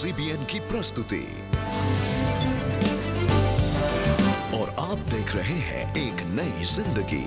CBN की प्रस्तुति और आप देख रहे हैं एक नई जिंदगी।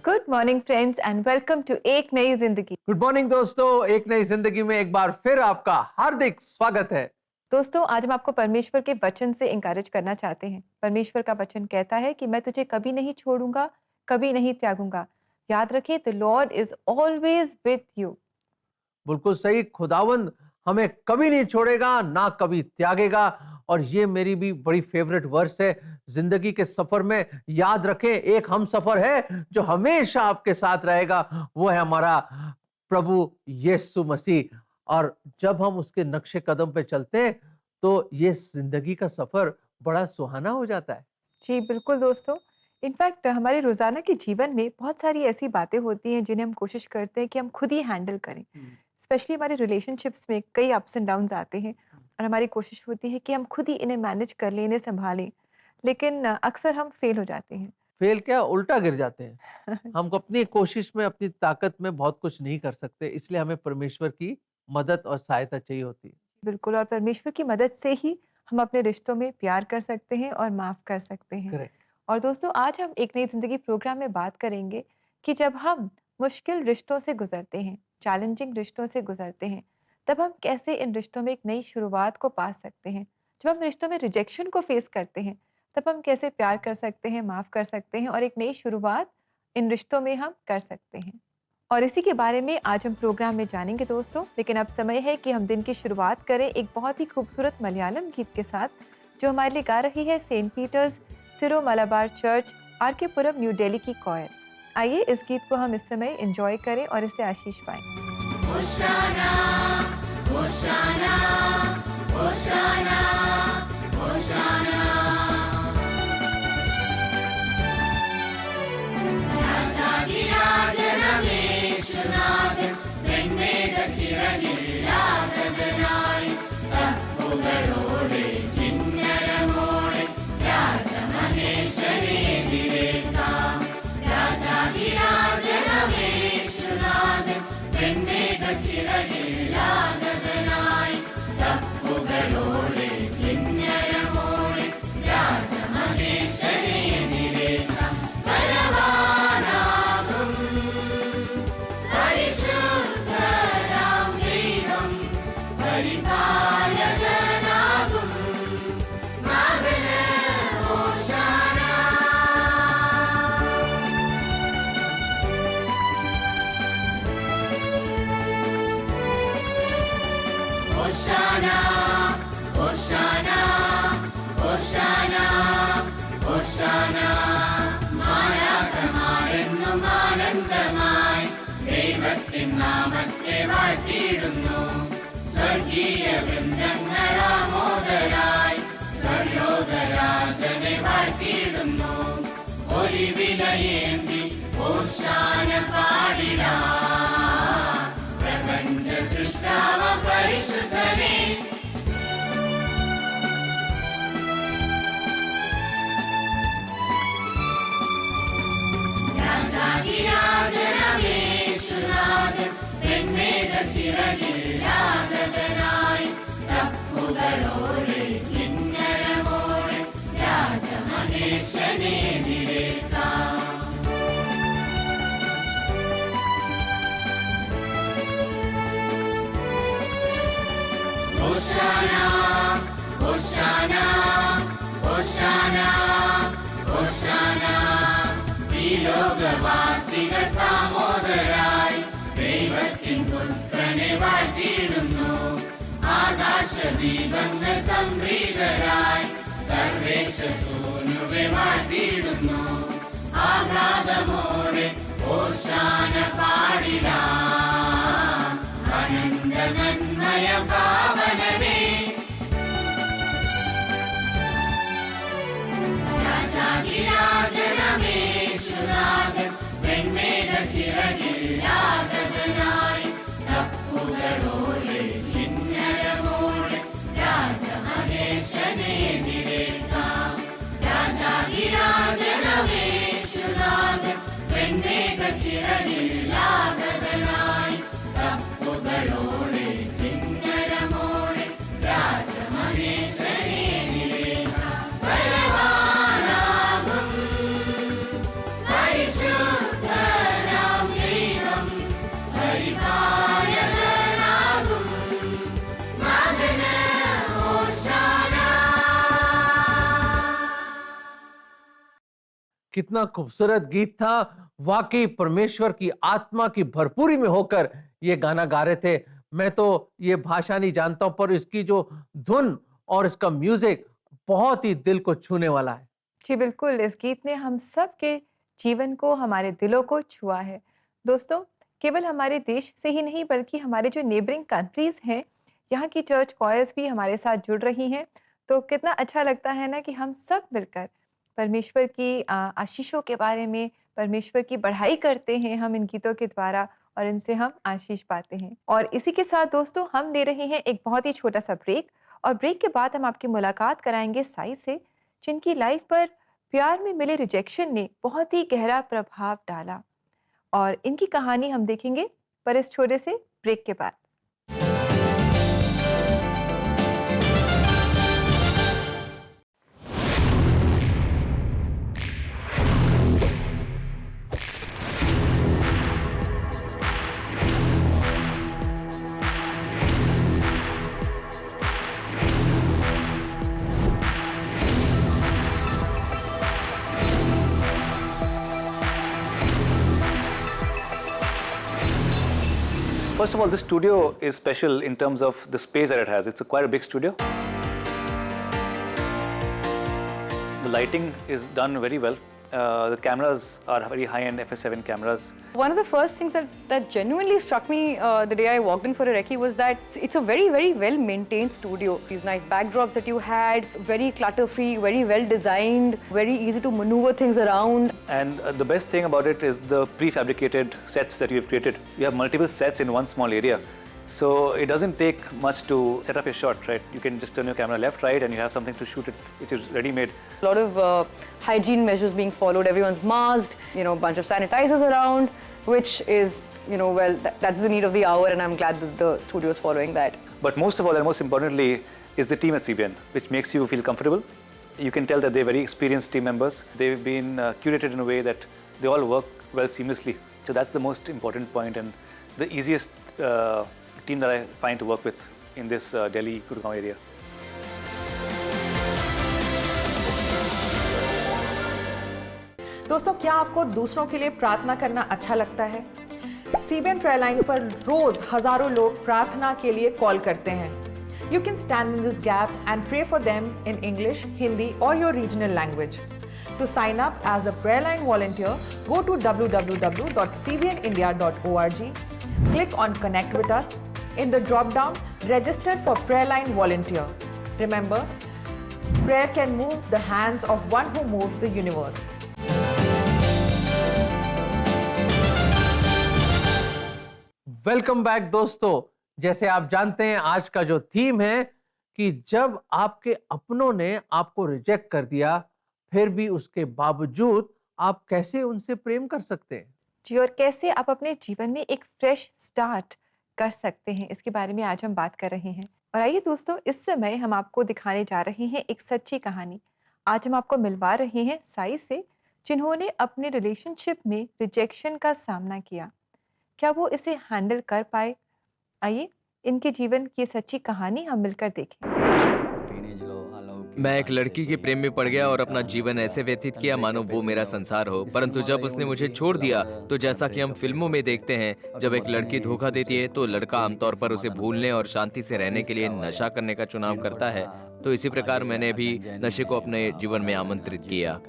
Good morning friends and welcome to एक नई जिंदगी। गुड मॉर्निंग दोस्तों, एक नई जिंदगी में एक बार फिर आपका हार्दिक स्वागत है। दोस्तों, आज हम आपको परमेश्वर के वचन से इंकरेज करना चाहते हैं। परमेश्वर का वचन कहता है कि मैं तुझे कभी नहीं छोड़ूंगा, कभी नहीं त्यागूंगा। याद रखिए, the Lord is always with you. बिल्कुल सही, खुदावंद हमें कभी नहीं छोड़ेगा, ना कभी त्यागेगा। और ये मेरी भी बड़ी फेवरेट वर्स है जिंदगी के सफर में। याद रखें, एक हम सफर है जो हमेशा आपके साथ रहेगा, वो है हमारा प्रभु यीशु मसीह। और जब हम उसके नक्शे कदम पे चलते हैं तो ये जिंदगी का सफर बड़ा सुहाना हो जाता है। जी बिल्कुल दोस्तों, इनफैक्ट हमारे रोजाना के जीवन में बहुत सारी ऐसी बातें होती हैं जिन्हें हम कोशिश करते हैं कि हम खुद ही हैंडल करें। स्पेशली हमारे रिलेशनशिप्स में कई अप्स एंड डाउन्स आते हैं और हमारी कोशिश होती है कि हम खुद ही इन्हें मैनेज कर लें, इन्हें संभालें, लेकिन अक्सर हम फेल हो जाते हैं। फेल क्या, उल्टा गिर जाते हैं। हम अपनी कोशिश में, अपनी ताकत में बहुत कुछ नहीं कर सकते, इसलिए हमें परमेश्वर की मदद और सहायता चाहिए होती है। बिल्कुल, और परमेश्वर की मदद से ही हम अपने रिश्तों में प्यार कर सकते हैं और माफ कर सकते हैं। करेक्ट। और दोस्तों, आज हम एक नई जिंदगी प्रोग्राम में बात करेंगे कि जब हम मुश्किल रिश्तों से गुजरते हैं, चैलेंजिंग रिश्तों से गुजरते हैं, तब हम कैसे इन रिश्तों में एक नई शुरुआत को पा सकते हैं। जब हम रिश्तों में रिजेक्शन को फेस करते हैं, तब हम कैसे प्यार कर सकते हैं, माफ कर सकते हैं और एक नई शुरुआत इन रिश्तों में हम कर सकते हैं। और इसी के बारे में आज हम प्रोग्राम में जानेंगे दोस्तों। लेकिन अब समय है कि हम दिन की शुरुआत करें एक बहुत ही खूबसूरत मलयालम गीत के साथ, जो हमारे लिए गा रही है सेंट पीटर्स सिरो मलाबार चर्च, आर.के. पुरम, न्यू दिल्ली की कॉयर। आइए इस गीत को हम इस समय एंजॉय करें और इससे आशीष पाएं। होशाना, होशाना, होशाना, होशाना। രാജാധിരാജനമേശുനാഥൻ വെൺമേഘച്ചിറകില്ലാതവനായി തപ്പുകളോടെ കിന്നരമോടെ രാജമഹേശ്വരെ എതിരേൽക്കാം. രാജാധിരാജനമേശുനാഥൻ വെൺമേഘച്ചിറകില്ലാതവനായി തപ്പുകളോടെ കിന്നരമോടെ രാജമഹേശ്വരെ എതിരേൽക്കാം. ബലവാനാകും പരിശുദ്ധനാം ദൈവം, പരിപാലകനാകും നാഥന് ഹോശാന. ഹോശാന, ഹോശാന, ഹോശാന, ഹോശാന. മാലാഖമാരെന്നും ആനന്ദമായി ദൈവത്തിൻ നാമത്തെ വാഴ്ത്തിയിടുന്നു. സ്വർഗീയ വൃന്ദങ്ങളാമോദരായി സ്വർലോകരാജനെ വാഴ്ത്തിയിടുന്നു. ഒലിവിലയേന്തി ഹോശാന പാടിടാം. പ്രപഞ്ച സൃഷ്ടാവ പരിശുദ്ധനെ. രാജാധിരാജനമേശുനാഥൻ വെൺമേഘച്ചിറകില്ലാതവനായി തപ്പുകളോടെ കിന്നരമോടെ രാജമഹേശനെ എതിരേൽക്കാം. ഹോശാന, ഹോശാന, ഹോശാന, ഹോശാന. ഈ ലോകവാസികൾ സാമോദരായി ദൈവത്തിൻ പുത്രനെ വാഴ്ത്തിയിടുന്നു. ആകാശദീപങ്ങൾ സംപ്രീതരായി സർവേശസൂനുവെ വാഴ്ത്തിയിടുന്നു. ആഹ്ലാദമോടെ ഹോശാന പാടിടാം. അനന്ത നന്മയ പാവനമേ. രാജാധിരാജനമേശുനാഥൻ വെൺമേഘച്ചിറകില്ലാതവനായി തപ്പുകളോടെ കിന്നരമോടെ രാജമഹേശനെ എതിരേൽക്കാം. രാജാധിരാജനമേശുനാഥൻ വെൺമേഘച്ചിറകിൽ कितना खूबसूरत गीत था। वाकई परमेश्वर की आत्मा की भरपूरी में होकर ये गाना गा रहे थे। मैं तो ये भाषा नहीं जानता हूं, पर इसकी जो धुन और इसका म्यूजिक बहुत ही दिल को छूने वाला है। जी बिल्कुल, इस गीत ने हम सब के जीवन को, हमारे दिलों को छुआ है। दोस्तों, केवल हमारे देश से ही नहीं बल्कि हमारे जो नेबरिंग कंट्रीज़ हैं, यहाँ की चर्च कॉयर्स भी हमारे साथ जुड़ रही हैं। तो कितना अच्छा लगता है ना कि हम सब मिलकर परमेश्वर की आशीषों के बारे में, परमेश्वर की बढ़ाई करते हैं हम इन गीतों के द्वारा, और इनसे हम आशीष पाते हैं। और इसी के साथ दोस्तों, हम ले रहे हैं एक बहुत ही छोटा-सा ब्रेक, और ब्रेक के बाद हम आपकी मुलाकात कराएँगे साई से, जिनकी लाइफ पर प्यार में मिले रिजेक्शन ने बहुत ही गहरा प्रभाव डाला, और इनकी कहानी हम देखेंगे पर इस छोटे से ब्रेक के बाद। First of all, this studio is special in terms of the space that it has. It's quite a big studio. The lighting is done very well. The cameras are very high-end FS7 cameras. One of the first things that genuinely struck me the day I walked in for a recce was that it's a very, very well-maintained studio. These nice backdrops that you had, very clutter-free, very well-designed, very easy to maneuver things around. And the best thing about it is the prefabricated sets that you've created. You have multiple sets in one small area. So it doesn't take much to set up your shot, right? You can just turn your camera left, right, and you have something to shoot it, which is ready-made. A lot of hygiene measures being followed. Everyone's masked, a bunch of sanitizers around, which is, well, that's the need of the hour, and I'm glad that the studio is following that. But most of all, and most importantly, is the team at CBN, which makes you feel comfortable. You can tell that they're very experienced team members. They've been curated in a way that they all work well seamlessly. So that's the most important point, and the easiest team that I find to work with in this Delhi Gurgaon area. दोस्तों, क्या आपको दूसरों के लिए प्रार्थना करना अच्छा लगता है? सीबीएन प्रेयर लाइन पर रोज हजारों लोग प्रार्थना के लिए कॉल करते हैं। You can stand in this gap and pray for them in English, Hindi or your regional language. To sign up as a prayer line volunteer, go to www.cbnindia.org, click on Connect with us. In the drop-down, register for prayer line volunteer. Remember, prayer can move the hands of one who moves the universe. Welcome back दोस्तों। जैसे आप जानते हैं, आज का जो theme है कि जब आपके अपनों ने आपको रिजेक्ट कर दिया, फिर भी उसके बावजूद आप कैसे उनसे प्रेम कर सकते हैं। जी, और कैसे आप अपने जीवन में एक फ्रेश स्टार्ट कर सकते हैं, इसके बारे में आज हम बात कर रहे हैं। और आइए दोस्तों, इस समय हम आपको दिखाने जा रहे हैं एक सच्ची कहानी। आज हम आपको मिलवा रहे हैं साई से, जिन्होंने अपने रिलेशनशिप में रिजेक्शन का सामना किया। क्या वो इसे हैंडल कर पाए? आइए इनके जीवन की सच्ची कहानी हम मिलकर देखें। मैं एक लड़की के प्रेम में पड़ गया और अपना जीवन ऐसे व्यतीत किया मानो वो मेरा संसार हो। परंतु जब उसने मुझे छोड़ दिया, तो जैसा कि हम फिल्मों में देखते हैं, जब एक लड़की धोखा देती है तो लड़का आमतौर पर उसे भूलने और शांति से रहने के लिए नशा करने का चुनाव करता है। तो इसी प्रकार मैंने भी नशे को अपने जीवन में आमंत्रित किया।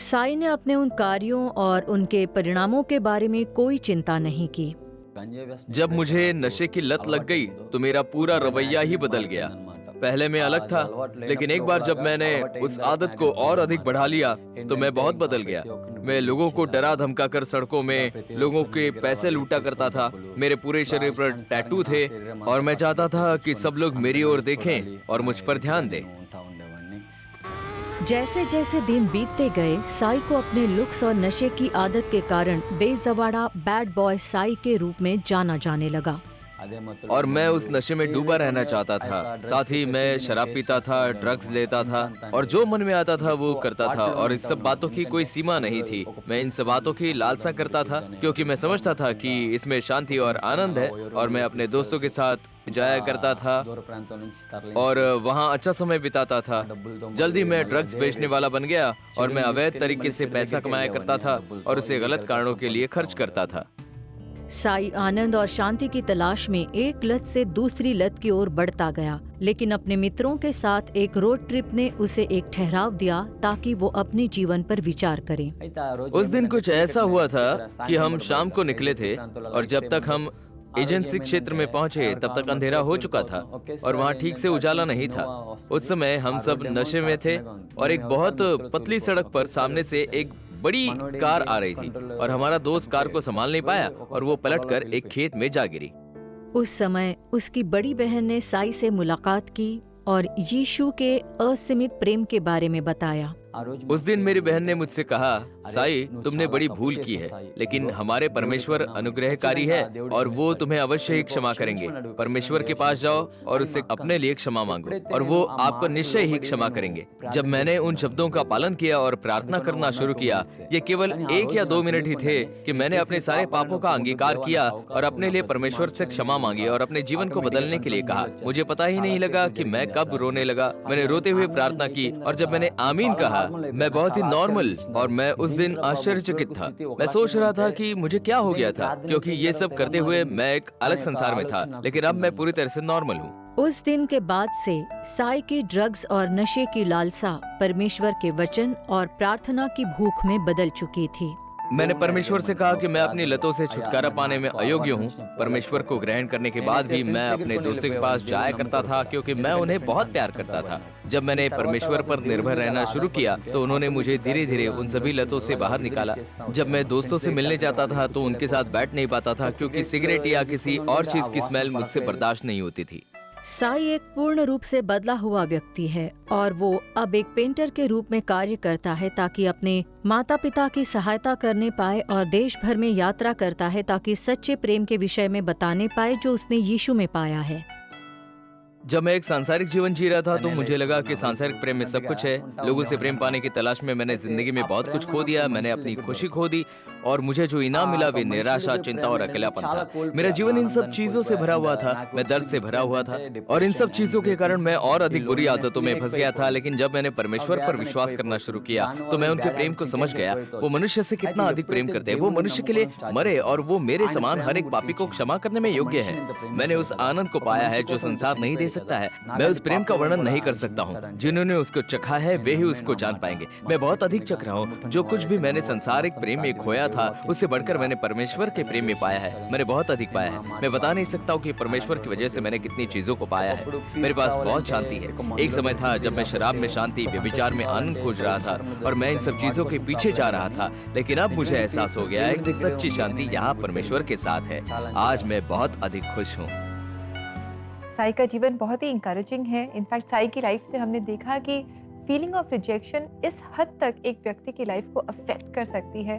साई ने अपने उन कार्यों और उनके परिणामों के बारे में कोई चिंता नहीं की। जब मुझे नशे की लत लग गई तो मेरा पूरा रवैया ही बदल गया। पहले मैं अलग था, लेकिन एक बार जब मैंने उस आदत को और अधिक बढ़ा लिया तो मैं बहुत बदल गया। मैं लोगों को डरा धमका कर सड़कों में लोगों के पैसे लूटा करता था। मेरे पूरे शरीर पर टैटू थे और मैं चाहता था कि सब लोग मेरी ओर देखें और मुझ पर ध्यान दें। जैसे जैसे दिन बीतते गए, साई को अपने लुक्स और नशे की आदत के कारण बेजवाड़ा बैड बॉय साई के रूप में जाना जाने लगा। और मैं उस नशे में डूबा रहना चाहता था। साथ ही मैं शराब पीता था, ड्रग्स लेता था और जो मन में आता था वो करता था, और इस सब बातों की कोई सीमा नहीं थी। मैं इन सब बातों की लालसा करता था क्योंकि मैं समझता था कि इसमें शांति और आनंद है, और मैं अपने दोस्तों के साथ जाया करता था और वहाँ अच्छा समय बिताता था। जल्दी मैं ड्रग्स बेचने वाला बन गया और मैं अवैध तरीके से पैसा कमाया करता था और उसे गलत कारणों के लिए खर्च करता था। साई आनंद और शांति की तलाश में एक लत से दूसरी लत की ओर बढ़ता गया, लेकिन अपने मित्रों के साथ एक रोड ट्रिप ने उसे एक ठहराव दिया ताकि वो अपने जीवन पर विचार करे। उस दिन कुछ ऐसा हुआ था कि हम शाम को निकले थे और जब तक हम एजेंसी क्षेत्र में पहुंचे तब तक अंधेरा हो चुका था और वहां ठीक से उजाला नहीं था। उस समय हम सब नशे में थे और एक बहुत पतली सड़क पर सामने से एक बड़ी कार आ रही थी और हमारा दोस्त कार को संभाल नहीं पाया और वो पलटकर एक खेत में जा गिरी। उस समय उसकी बड़ी बहन ने साई से मुलाकात की और यीशु के असीमित प्रेम के बारे में बताया। उस दिन मेरी बहन ने मुझसे कहा, साई तुमने बड़ी भूल की है, लेकिन हमारे परमेश्वर अनुग्रहकारी है और वो तुम्हें अवश्य ही क्षमा करेंगे। परमेश्वर के पास जाओ और उससे अपने लिए क्षमा मांगो और वो आपको निश्चय ही क्षमा करेंगे। जब मैंने उन शब्दों का पालन किया और प्रार्थना करना शुरू किया, ये केवल 1 या 2 मिनट ही थे कि मैंने अपने सारे पापों का अंगीकार किया और अपने लिए परमेश्वर से क्षमा मांगी और अपने जीवन को बदलने के लिए कहा। मुझे पता ही नहीं लगा कि मैं कब रोने लगा। मैंने रोते हुए प्रार्थना की और जब मैंने आमीन कहा, मैं बहुत ही नॉर्मल और मैं उस दिन आश्चर्यचकित था। मैं सोच रहा था कि मुझे क्या हो गया था, क्योंकि ये सब करते हुए मैं एक अलग संसार में था, लेकिन अब मैं पूरी तरह से नॉर्मल हूँ। उस दिन के बाद से साई की ड्रग्स और नशे की लालसा परमेश्वर के वचन और प्रार्थना की भूख में बदल चुकी थी। मैंने परमेश्वर से कहा कि मैं अपनी लतों से छुटकारा पाने में अयोग्य हूँ। परमेश्वर को ग्रहण करने के बाद भी मैं अपने दोस्तों के पास जाया करता था क्योंकि मैं उन्हें बहुत प्यार करता था। जब मैंने परमेश्वर पर निर्भर रहना शुरू किया तो उन्होंने मुझे धीरे धीरे उन सभी लतों से बाहर निकाला। जब मैं दोस्तों से मिलने जाता था तो उनके साथ बैठ नहीं पाता था क्योंकि सिगरेट या किसी और चीज की स्मेल मुझसे बर्दाश्त नहीं होती थी। साई एक पूर्ण रूप से बदला हुआ व्यक्ति है और वो अब एक पेंटर के रूप में कार्य करता है ताकि अपने माता पिता की सहायता करने पाए और देश भर में यात्रा करता है ताकि सच्चे प्रेम के विषय में बताने पाए जो उसने यीशु में पाया है। जब मैं एक सांसारिक जीवन जी रहा था तो मुझे लगा कि सांसारिक प्रेम में सब कुछ है। लोगों से प्रेम पाने की तलाश में मैंने जिंदगी में बहुत कुछ खो दिया। मैंने अपनी खुशी खो दी और मुझे जो इनाम मिला वे निराशा, चिंता और अकेलापन था। मेरा जीवन इन सब चीजों से भरा हुआ था। मैं दर्द से भरा हुआ था और इन सब चीजों के कारण मैं और अधिक बुरी आदतों में फंस गया था। लेकिन जब मैंने परमेश्वर पर विश्वास करना शुरू किया तो मैं उनके प्रेम को समझ गया। वो मनुष्य से कितना अधिक प्रेम करते हैं। वो मनुष्य के लिए मरे और वो मेरे समान हर एक पापी को क्षमा करने में योग्य है। मैंने उस आनंद को पाया है जो संसार नहीं दे सकता है। मैं उस प्रेम का वर्णन नहीं कर सकता हूँ। जिन्होंने उसको चखा है वे ही उसको जान पाएंगे। मैं बहुत अधिक चख रहा हूँ। जो कुछ भी मैंने संसारिक प्रेम में खोया था उससे बढ़कर मैंने परमेश्वर के प्रेम में पाया है। मैंने बहुत अधिक पाया है। मैं बता नहीं सकता हूँ कि परमेश्वर की वजह से मैंने कितनी चीजों को पाया है। मेरे पास बहुत शांति है। एक समय था जब मैं शराब में शांति, व्यभिचार में आनंद खोज रहा था और मैं इन सब चीजों के पीछे जा रहा था, लेकिन अब मुझे एहसास हो गया है कि सच्ची शांति यहाँ परमेश्वर के साथ है। आज मैं बहुत अधिक खुश हूँ। साई का जीवन बहुत ही इंकरेजिंग है। इनफैक्ट साई की लाइफ से हमने देखा कि फीलिंग ऑफ रिजेक्शन इस हद तक एक व्यक्ति की लाइफ को अफेक्ट कर सकती है,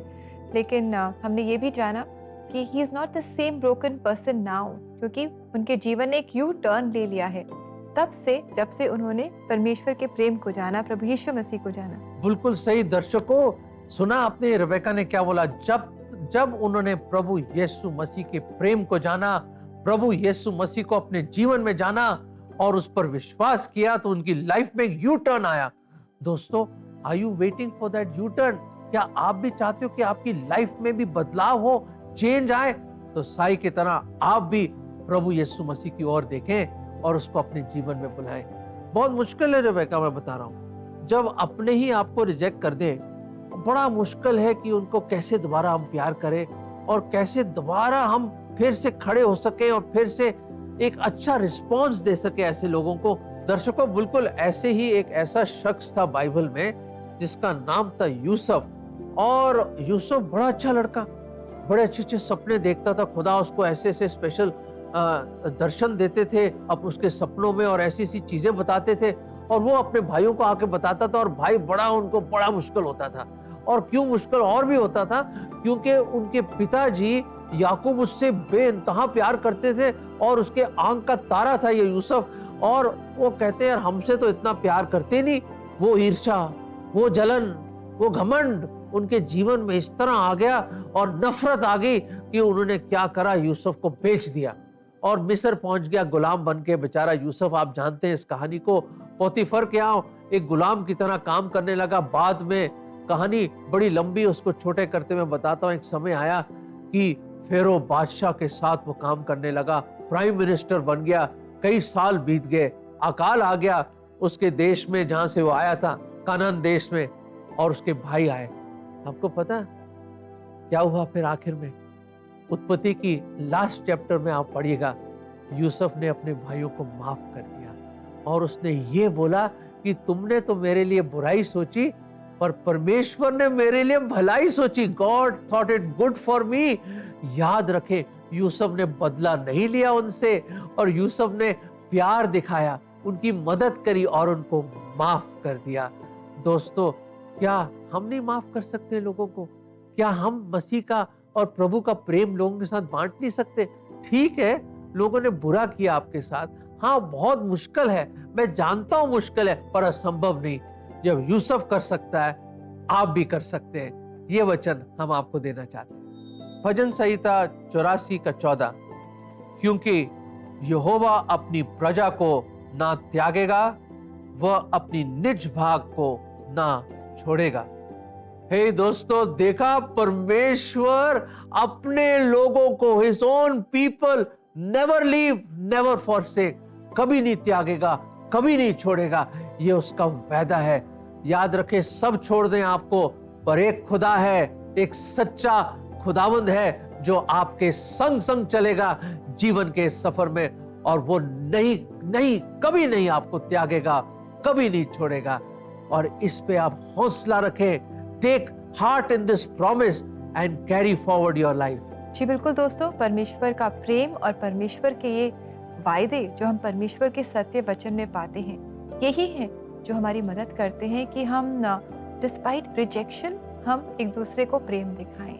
लेकिन हमने ये भी जाना कि he is not the same broken person now, क्योंकि उनके जीवन ने एक यू टर्न ले लिया है तब से, जब से उन्होंने परमेश्वर के प्रेम को जाना, प्रभु यीशु मसीह को जाना। बिल्कुल सही। दर्शकों, सुना आपने रेबेका ने क्या बोला? जब उन्होंने प्रभु यीशु मसीह के प्रेम को जाना, प्रभु यीशु मसीह को अपने जीवन में जाना और उस पर विश्वास किया तो उनकी लाइफ में एक यू टर्न आया। दोस्तों, are you waiting for that U turn? क्या आप भी चाहते हो कि आपकी लाइफ में भी बदलाव हो, चेंज आए? तो साई की तरह आप भी प्रभु यीशु मसीह की ओर देखें और उसको अपने जीवन में बुलाएं। बहुत मुश्किल है रेबेका, मैं बता रहा हूँ। जब अपने ही आपको रिजेक्ट कर दें, बड़ा मुश्किल है कि उनको कैसे दोबारा हम प्यार करें और कैसे दोबारा हम फिर से खड़े हो सके और फिर से एक अच्छा रिस्पॉन्स दे सके ऐसे लोगों को। दर्शकों, बिल्कुल ऐसे ही एक ऐसा शख्स था बाइबल में जिसका नाम था यूसुफ। और यूसुफ बड़ा अच्छा लड़का, बड़े अच्छे अच्छे सपने देखता था। खुदा उसको ऐसे ऐसे स्पेशल दर्शन देते थे अब उसके सपनों में और ऐसी ऐसी चीजें बताते थे और वो अपने भाइयों को आके बताता था और भाई उनको बड़ा मुश्किल होता था। और क्यों मुश्किल और भी होता था? क्योंकि उनके पिताजी याकूब उससे बेइंतहा प्यार करते थे और उसके आंख का तारा था ये यूसुफ। और वो कहते हैं हमसे तो इतना प्यार करते नहीं। वो ईर्ष्या, वो जलन, वो घमंड उनके जीवन में इस तरह आ गया और नफरत आ गई कि उन्होंने क्या करा, यूसुफ को बेच दिया। और मिस्र पहुंच गया गुलाम बन के। बेचारा यूसुफ, आप जानते हैं इस कहानी को, पोतीफर के यहाँ एक गुलाम की तरह काम करने लगा। बाद में कहानी बड़ी लंबी, उसको छोटे करते मैं बताता हूँ। एक समय आया कि फेरो बादशाह के साथ वो काम करने लगा, प्राइम मिनिस्टर बन गया। कई साल बीत गए, अकाल आ गया उसके देश में जहां से वो आया था, कानान देश में, और उसके भाई आए। आपको पता क्या हुआ फिर आखिर में? उत्पत्ति की लास्ट चैप्टर में आप पढ़िएगा, यूसुफ ने अपने भाइयों को माफ कर दिया और उसने ये बोला कि तुमने तो मेरे लिए बुराई सोची पर परमेश्वर ने मेरे लिए भलाई सोची। God thought it good for me. याद रखें, यूसुफ ने बदला नहीं लिया उनसे, और यूसुफ ने प्यार दिखाया, उनकी मदद करी और उनको माफ कर दिया। दोस्तों, क्या हम नहीं माफ कर सकते लोगों को? क्या हम मसीह का और प्रभु का प्रेम लोगों के साथ बांट नहीं सकते? ठीक है, लोगों ने बुरा किया आपके साथ, हाँ बहुत मुश्किल है, मैं जानता हूं मुश्किल है, पर असंभव नहीं। जब यूसुफ कर सकता है, आप भी कर सकते हैं। ये वचन हम आपको देना चाहते हैं। भजन संहिता 84 का 14, क्योंकि यहोवा अपनी प्रजा को ना त्यागेगा, वह अपनी निज भाग को ना छोड़ेगा। हे दोस्तों, देखा, परमेश्वर अपने लोगों को, his own people, never leave never forsake, कभी नहीं त्यागेगा, कभी नहीं छोड़ेगा। ये उसका वादा है। याद रखें, सब छोड़ दें आपको, पर एक खुदा है, एक सच्चा खुदावंद है जो आपके संग संग चलेगा जीवन के सफर में, और वो नहीं कभी नहीं आपको त्यागेगा, कभी नहीं छोड़ेगा। और इस पे आप हौसला रखें। Take heart in this promise and carry forward your life. जी बिल्कुल दोस्तों, परमेश्वर का प्रेम और परमेश्वर के ये वायदे जो हम परमेश्वर के सत्य वचन में पाते हैं, यही हैं जो हमारी मदद करते हैं कि हम डिस्पाइट रिजेक्शन हम एक दूसरे को प्रेम दिखाएं।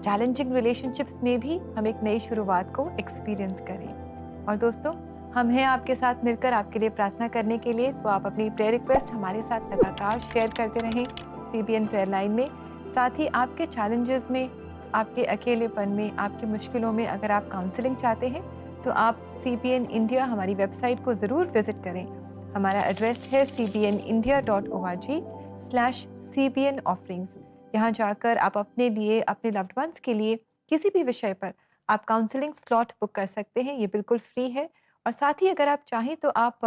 चैलेंजिंग रिलेशनशिप्स में भी हम एक नई शुरुआत को एक्सपीरियंस करें। और दोस्तों, हम हैं आपके साथ मिलकर आपके लिए प्रार्थना करने के लिए, तो आप अपनी प्रेयर रिक्वेस्ट हमारे साथ लगातार शेयर करते रहें CBN प्रेयर लाइन में। साथ ही आपके चैलेंजेस में, आपके अकेलेपन में, आपकी मुश्किलों में अगर आप काउंसलिंग चाहते हैं तो आप CBN इंडिया हमारी वेबसाइट को ज़रूर विजिट करें। हमारा एड्रेस है cbnindia.org/CBN offerings। यहाँ जाकर आप अपने लिए, अपने लव्ड वंस के लिए किसी भी विषय पर आप काउंसलिंग स्लॉट बुक कर सकते हैं। ये बिल्कुल फ्री है, और साथ ही अगर आप चाहें तो आप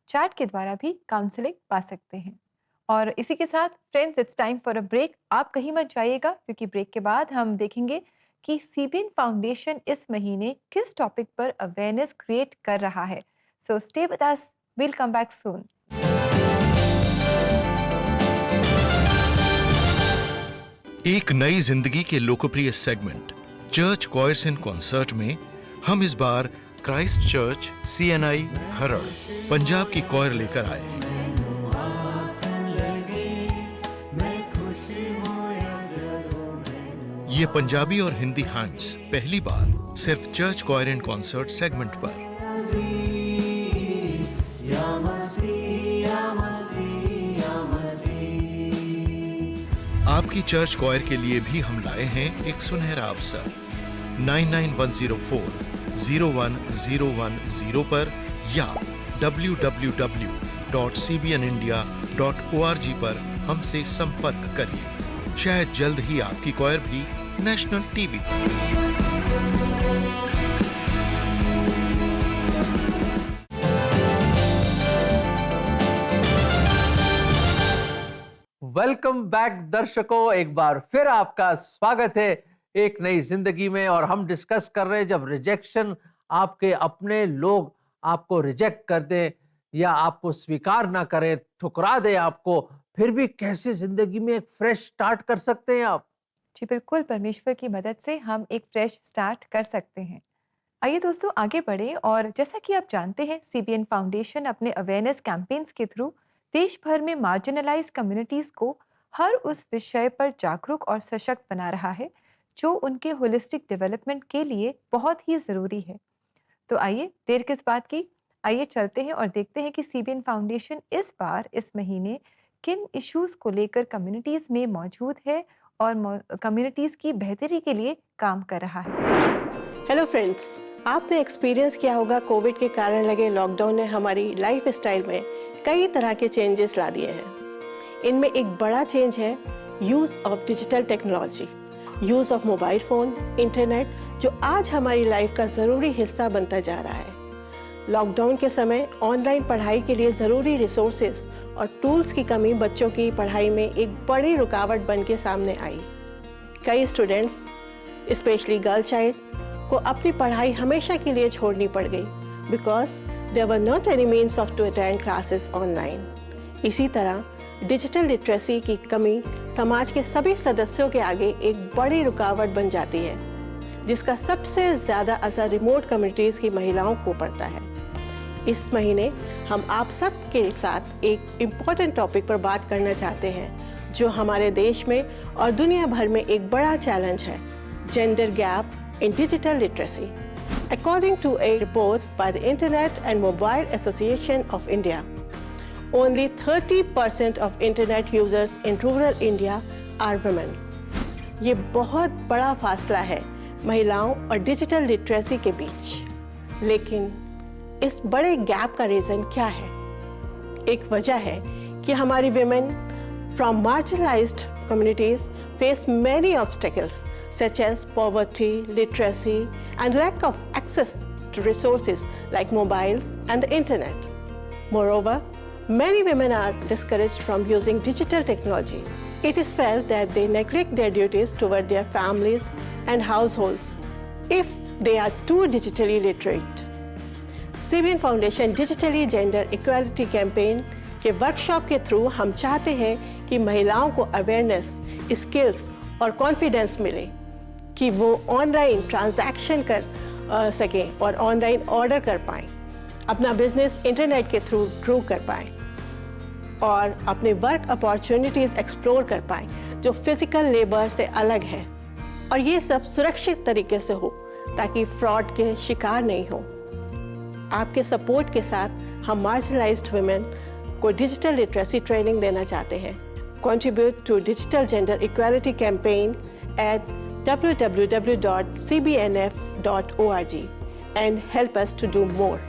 चैट के द्वारा भी काउंसलिंग पा सकते हैं। और इसी के साथ friends, it's time for a break. आप कहीं मत जाइएगा, क्योंकि ब्रेक के बाद हम देखेंगे कि CBN फाउंडेशन इस महीने किस टॉपिक पर अवेयरनेस क्रिएट कर रहा है। So stay with us, we'll come back soon. एक नई जिंदगी के लोकप्रिय सेगमेंट चर्च कॉयर्स इन कॉन्सर्ट में हम इस बार क्राइस्ट चर्च CNI खरड़ पंजाब की कॉयर लेकर आए हैं। ये पंजाबी और हिंदी हैंड्स पहली बार सिर्फ चर्च कॉयर इन कॉन्सर्ट सेगमेंट पर। आपकी चर्च कॉयर के लिए भी हम लाए हैं एक सुनहरा अवसर। 9910401010 पर या www.cbnindia.org पर हमसे संपर्क करिए। शायद जल्द ही आपकी कॉयर भी नेशनल टीवी पर। वेलकम बैक दर्शकों, एक बार फिर आपका स्वागत है एक नई जिंदगी में। और हम डिस्कस कर रहे हैं, जब रिजेक्शन, आपके अपने लोग आपको रिजेक्ट कर दें या आपको स्वीकार ना करें, ठुकरा दे आपको, फिर भी कैसे जिंदगी में एक फ्रेश स्टार्ट कर सकते हैं आप? जी बिल्कुल, परमेश्वर की मदद से हम एक फ्रेश स्टार्ट कर सकते हैं। आइए दोस्तों आगे बढ़े। और जैसा कि आप जानते हैं, CBN फाउंडेशन अपने अवेयरनेस कैंपेन्स के थ्रू देश भर में मार्जिनलाइज कम्युनिटीज़ को हर उस विषय पर जागरूक और सशक्त बना रहा है जो उनके होलिस्टिक डेवलपमेंट के लिए बहुत ही ज़रूरी है। तो आइए, देर किस बात की, आइए चलते हैं और देखते हैं कि CBN फाउंडेशन इस बार, इस महीने किन इश्यूज़ को लेकर कम्युनिटीज़ में मौजूद है और कम्युनिटीज़ की बेहतरी के लिए काम कर रहा है। हेलो फ्रेंड्स, आपने एक्सपीरियंस किया होगा कोविड के कारण लगे लॉकडाउन ने हमारी लाइफ स्टाइल में कई तरह के चेंजेस ला दिए हैं। इनमें एक बड़ा चेंज है use of digital technology, use of mobile phone, internet, जो आज हमारी लाइफ का ज़रूरी हिस्सा बनता जा रहा है। लॉकडाउन के समय ऑनलाइन पढ़ाई के लिए ज़रूरी रिसोर्सेज और टूल्स की कमी बच्चों की पढ़ाई में एक बड़ी रुकावट बन के सामने आई। कई स्टूडेंट्स, स्पेशली गर्ल चाइल्ड, को अपनी पढ़ाई हमेशा के लिए छोड़नी पड़ गई because there were not any means of to attend classes online. इसी तरह डिजिटल लिटरेसी की कमी समाज के सभी सदस्यों के आगे एक बड़ी रुकावट बन जाती है, जिसका सबसे ज़्यादा असर रिमोट कम्युनिटीज़ की महिलाओं को पड़ता है। इस महीने हम आप सब के साथ एक इम्पॉर्टेंट टॉपिक पर बात करना चाहते हैं जो हमारे देश में और दुनिया भर में एक बड़ा चैलेंज है, gender gap in digital literacy. According to a report by the Internet and Mobile Association of India, only 30% of internet users in rural India are women. ये बहुत बड़ा फासला है महिलाओं और डिजिटल लिटरेसी के बीच। लेकिन इस बड़े गैप का रीज़न क्या है? एक वजह है कि हमारी women from marginalized communities face many obstacles such as poverty, literacy, and lack of access to resources like mobiles and the internet. Moreover, many women are discouraged from using digital technology. It is felt that they neglect their duties toward their families and households if they are too digitally literate. CBN Foundation Digitally Gender Equality Campaign के workshop के through हम चाहते हैं कि महिलाओं को awareness, skills और confidence मिले कि वो ऑनलाइन ट्रांजैक्शन कर सकें और ऑनलाइन ऑर्डर कर पाएँ, अपना बिजनेस इंटरनेट के थ्रू ग्रो कर पाएँ और अपने वर्क अपॉर्चुनिटीज़ एक्सप्लोर कर पाएँ जो फिजिकल लेबर से अलग है, और ये सब सुरक्षित तरीके से हो ताकि फ्रॉड के शिकार नहीं हो। आपके सपोर्ट के साथ हम मार्जिनलाइज्ड वुमेन को डिजिटल लिटरेसी ट्रेनिंग देना चाहते हैं। Contribute to Digital Gender Equality Campaign at www.cbnf.org and help us to do more.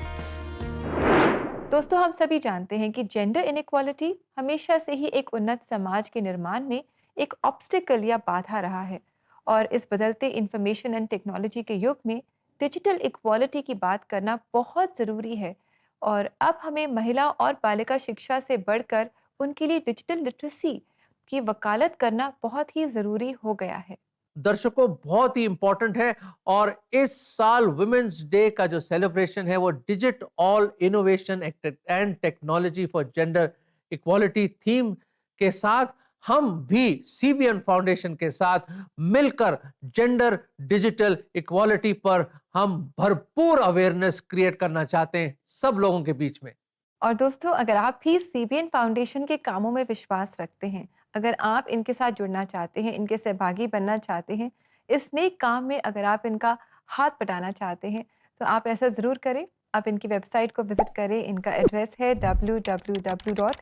दोस्तों, हम सभी जानते हैं कि जेंडर इनइक्वालिटी हमेशा से ही एक उन्नत समाज के निर्माण में एक ऑब्स्टिकल या बाधा रहा है, और इस बदलते इंफॉर्मेशन एंड टेक्नोलॉजी के युग में डिजिटल इक्वालिटी की बात करना बहुत ज़रूरी है। और अब हमें महिला और बालिका शिक्षा से बढ़कर उनके लिए डिजिटल लिटरेसी की वकालत करना बहुत ही ज़रूरी हो गया है। दर्शकों, बहुत ही इंपॉर्टेंट है, और इस साल वुमेन्स डे का जो सेलिब्रेशन है वो digit all innovation and technology for gender equality theme के साथ हम भी CBN फाउंडेशन के साथ मिलकर जेंडर डिजिटल इक्वालिटी पर हम भरपूर अवेयरनेस क्रिएट करना चाहते हैं सब लोगों के बीच में। और दोस्तों, अगर आप भी CBN फाउंडेशन के कामों में विश्वास रखते हैं, अगर आप इनके साथ जुड़ना चाहते हैं, इनके सहभागी बनना चाहते हैं, इस नए काम में अगर आप इनका हाथ बटाना चाहते हैं, तो आप ऐसा ज़रूर करें। आप इनकी वेबसाइट को विज़िट करें। इनका एड्रेस है www.cbnf.org,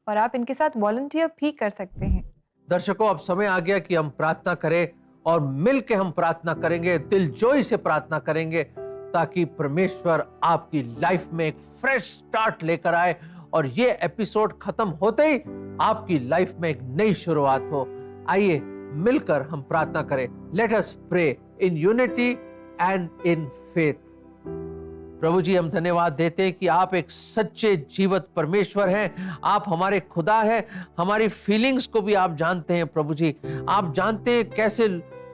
और आप इनके साथ वॉलंटियर भी कर सकते हैं। दर्शकों, अब समय आ गया कि हम प्रार्थना करें, और मिल के हम प्रार्थना करेंगे, दिलजोई से प्रार्थना करेंगे, ताकि परमेश्वर आपकी लाइफ में एक फ्रेश स्टार्ट लेकर आए और ये एपिसोड खत्म होते ही आपकी लाइफ में एक नई शुरुआत हो। आइए मिलकर हम प्रार्थना करें। Let us pray in unity and in faith. प्रभु जी, हम धन्यवाद देते हैं कि आप एक सच्चे जीवित परमेश्वर हैं। आप हमारे खुदा हैं। हमारी फीलिंग्स को भी आप जानते हैं। प्रभु जी, आप जानते हैं कैसे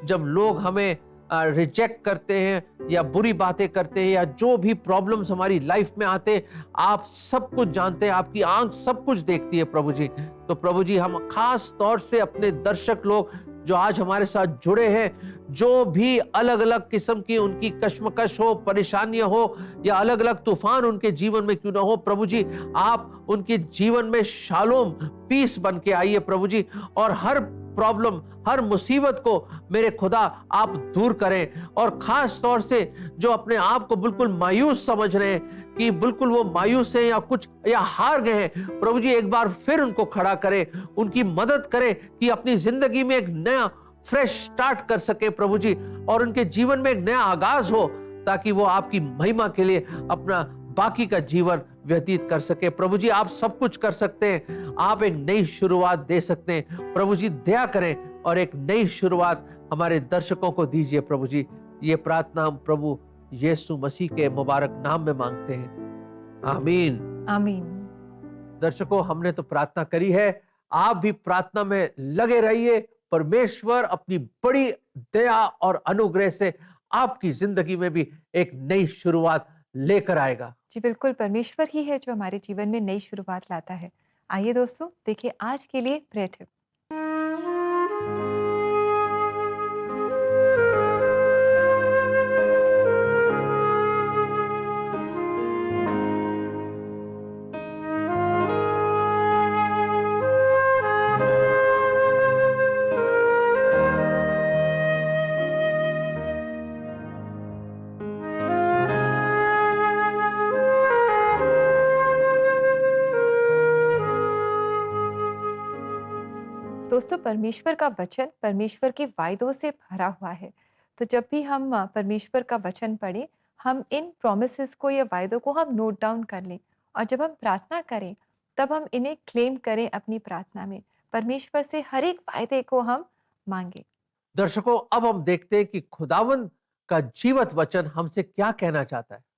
जब लोग हमें रिजेक्ट करते हैं या बुरी बातें करते हैं या जो भी प्रॉब्लम्स हमारी लाइफ में आते हैं, आप सब कुछ जानते हैं। आपकी आंख सब कुछ देखती है प्रभु जी। तो प्रभु जी, हम खास तौर से अपने दर्शक लोग जो आज हमारे साथ जुड़े हैं, जो भी अलग अलग किस्म की उनकी कश्मकश हो, परेशानियां हो, या अलग अलग तूफान उनके जीवन में क्यों ना हो, प्रभु जी आप उनके जीवन में शालोम पीस बन के आइए प्रभु जी, और हर प्रॉब्लम, हर मुसीबत को मेरे खुदा आप दूर करें। और खास तौर से जो अपने आप को बिल्कुल मायूस समझ रहे हैं कि बिल्कुल वो मायूस है या कुछ या हार गए हैं, प्रभु जी एक बार फिर उनको खड़ा करें, उनकी मदद करें कि अपनी जिंदगी में एक नया फ्रेश स्टार्ट कर सके प्रभु जी, और उनके जीवन में एक नया आगाज हो, ताकि वो आपकी महिमा के लिए अपना बाकी का जीवन व्यतीत कर सके। प्रभु जी आप सब कुछ कर सकते हैं, आप एक नई शुरुआत दे सकते हैं। प्रभु जी दया करें और एक नई शुरुआत हमारे दर्शकों को दीजिए। प्रभु जी ये प्रार्थना हम प्रभु यीशु मसीह के मुबारक नाम में मांगते हैं, आमीन आमीन। दर्शकों हमने तो प्रार्थना करी है, आप भी प्रार्थना में लगे रहिए। परमेश्वर अपनी बड़ी दया और अनुग्रह से आपकी जिंदगी में भी एक नई शुरुआत लेकर आएगा। जी बिल्कुल, परमेश्वर ही है जो हमारे जीवन में नई शुरुआत लाता है। आइए दोस्तों देखिए आज के लिए प्रेयर टिप। दोस्तों परमेश्वर का वचन परमेश्वर के वायदों से भरा हुआ है। तो जब भी हम परमेश्वर का वचन पढ़ें, हम इन प्रोमिसेस को या वायदों को हम नोट डाउन कर लें, और जब हम प्रार्थना करें तब हम इन्हें क्लेम करें अपनी प्रार्थना में। परमेश्वर से हर एक वायदे को हम मांगे। दर्शकों अब हम देखते हैं कि खुदावंद का जीवत वचन हमसे क्या कहना चाहता है।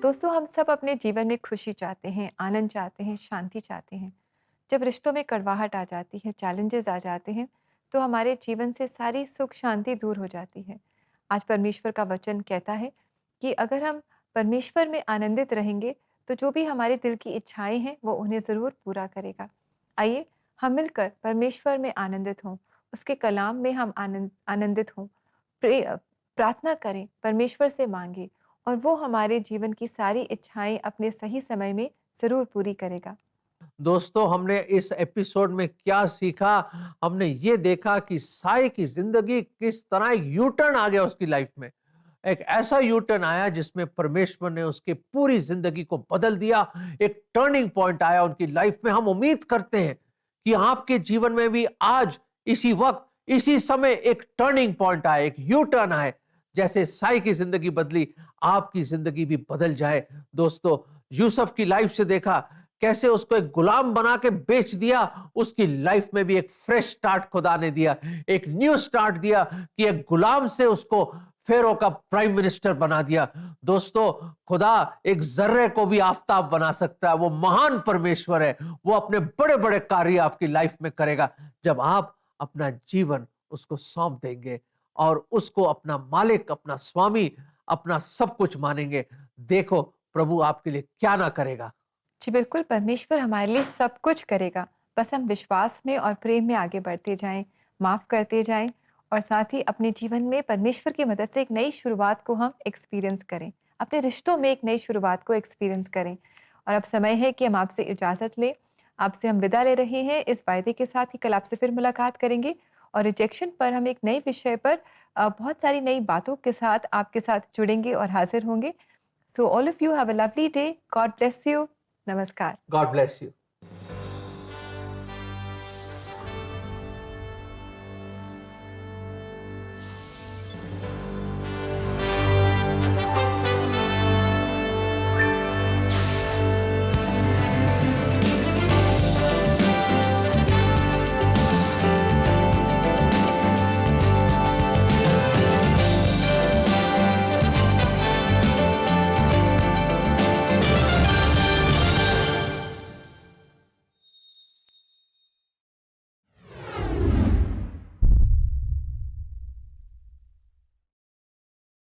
दोस्तों हम सब अपने जीवन में खुशी चाहते हैं, आनंद चाहते हैं, शांति चाहते हैं। जब रिश्तों में कड़वाहट आ जाती है, चैलेंजेस आ जाते हैं, तो हमारे जीवन से सारी सुख शांति दूर हो जाती है। आज परमेश्वर का वचन कहता है कि अगर हम परमेश्वर में आनंदित रहेंगे तो जो भी हमारे दिल की इच्छाएं हैं वो उन्हें ज़रूर पूरा करेगा। आइए हम मिलकर परमेश्वर में आनंदित हों, उसके कलाम में हम आनंदित हों, प्रार्थना करें, परमेश्वर से मांगे, और वो हमारे जीवन की सारी इच्छाएं अपने सही समय में ज़रूर पूरी करेगा। दोस्तों हमने इस एपिसोड में क्या सीखा? हमने ये देखा कि साई की जिंदगी किस तरह एक यू टर्न आ गया उसकी लाइफ में। एक ऐसा यू टर्न आया जिसमें परमेश्वर ने उसकी पूरी जिंदगी को बदल दिया। एक टर्निंग पॉइंट आया उनकी लाइफ में। हम उम्मीद करते हैं कि आपके जीवन में भी आज इसी वक्त इसी समय एक टर्निंग पॉइंट आए, एक यू टर्न आए। जैसे साई की जिंदगी बदली, आपकी जिंदगी भी बदल जाए। दोस्तों यूसुफ की लाइफ से देखा कैसे उसको एक गुलाम बना के बेच दिया, उसकी लाइफ में भी एक फ्रेश स्टार्ट खुदा ने दिया, एक न्यू स्टार्ट दिया कि एक गुलाम से उसको फेरो का प्राइम मिनिस्टर बना दिया। दोस्तों खुदा एक जर्रे को भी आफताब बना सकता है। वो महान परमेश्वर है, वो अपने बड़े बड़े कार्य आपकी लाइफ में करेगा जब आप अपना जीवन उसको सौंप देंगे और उसको अपना मालिक, अपना स्वामी, अपना सब कुछ मानेंगे। देखो प्रभु आपके लिए क्या ना करेगा। जी बिल्कुल, परमेश्वर हमारे लिए सब कुछ करेगा। बस हम विश्वास में और प्रेम में आगे बढ़ते जाएं, माफ़ करते जाएं, और साथ ही अपने जीवन में परमेश्वर की मदद से एक नई शुरुआत को हम एक्सपीरियंस करें, अपने रिश्तों में एक नई शुरुआत को एक्सपीरियंस करें। और अब समय है कि हम आपसे इजाज़त लें। आपसे हम विदा ले रहे हैं इस वायदे के साथ कि कल आपसे फिर मुलाकात करेंगे, और रिजेक्शन पर हम एक नए विषय पर बहुत सारी नई बातों के साथ आपके साथ जुड़ेंगे और हाजिर होंगे। So all of you have a lovely day. God bless you. नमस्कार। God bless you.